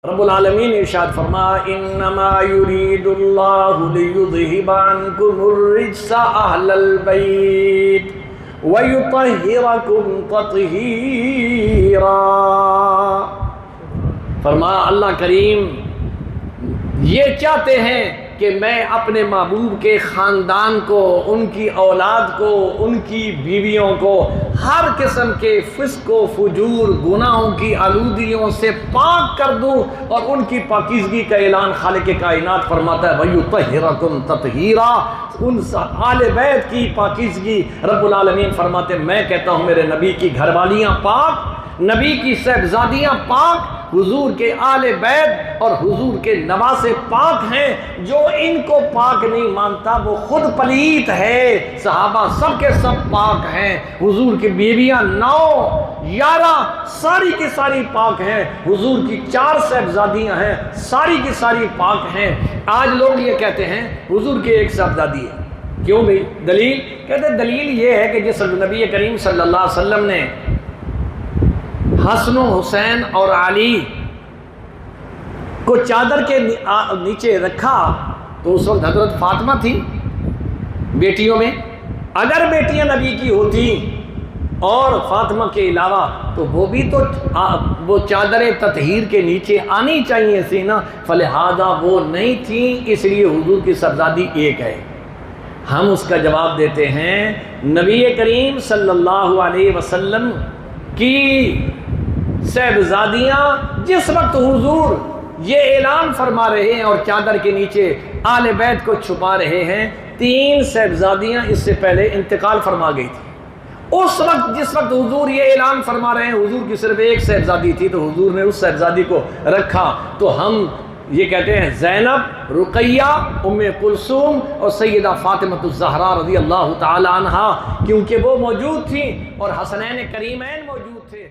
رب العالمین ارشاد فرما انما یرید اللہ لیذہب عنکم الرجس اہل البیت ویطہرکم تطہیرا۔ فرما اللہ کریم یہ چاہتے ہیں کہ میں اپنے محبوب کے خاندان کو، ان کی اولاد کو، ان کی بیویوں کو ہر قسم کے فسق و فجور، گناہوں کی آلودگیوں سے پاک کر دوں، اور ان کی پاکیزگی کا اعلان خالق کائنات فرماتا ہے وَيُطَهِّرَكُمْ تَطْهِيرًا۔ ان آل بیت کی پاکیزگی رب العالمین فرماتے ہیں میں کہتا ہوں میرے نبی کی گھر والیاں پاک، نبی کی صاحبزادیاں پاک، حضور کے آل بیت اور حضور کے نواسے پاک ہیں۔ جو ان کو پاک نہیں مانتا وہ خود پلیت ہے۔ صحابہ سب کے سب پاک ہیں، حضور کی بیویاں 9 11 ساری کی ساری پاک ہیں، حضور کی 4 صاحبزادیاں ہیں ساری کی ساری پاک ہیں۔ آج لوگ یہ کہتے ہیں حضور کی ایک صاحبزادی ہے، کیوں بھئی؟ دلیل؟ کہتے ہیں دلیل یہ ہے کہ جس نبی کریم صلی اللہ علیہ وسلم نے حسن و حسین اور علی کو چادر کے نیچے رکھا تو اس وقت حضرت فاطمہ تھی بیٹیوں میں۔ اگر بیٹیاں نبی کی ہوتی اور فاطمہ کے علاوہ تو وہ بھی تو وہ چادر تطہیر کے نیچے آنی چاہیے تھی نا، فلہذا وہ نہیں تھیں، اس لیے حضور کی صاحبزادی ایک ہے۔ ہم اس کا جواب دیتے ہیں نبی کریم صلی اللہ علیہ وسلم کی صاحبزادیاں جس وقت حضور یہ اعلان فرما رہے ہیں اور چادر کے نیچے آل بیت کو چھپا رہے ہیں، 3 صاحبزادیاں اس سے پہلے انتقال فرما گئی تھی۔ اس وقت جس وقت حضور یہ اعلان فرما رہے ہیں حضور کی صرف ایک صاحبزادی تھی، تو حضور نے اس صاحبزادی کو رکھا۔ تو ہم یہ کہتے ہیں زینب، رقیہ، ام کلثوم اور سیدہ فاطمہ الزہرا رضی اللہ تعالی عنہا، کیونکہ وہ موجود تھیں اور حسنین کریمین موجود تھے۔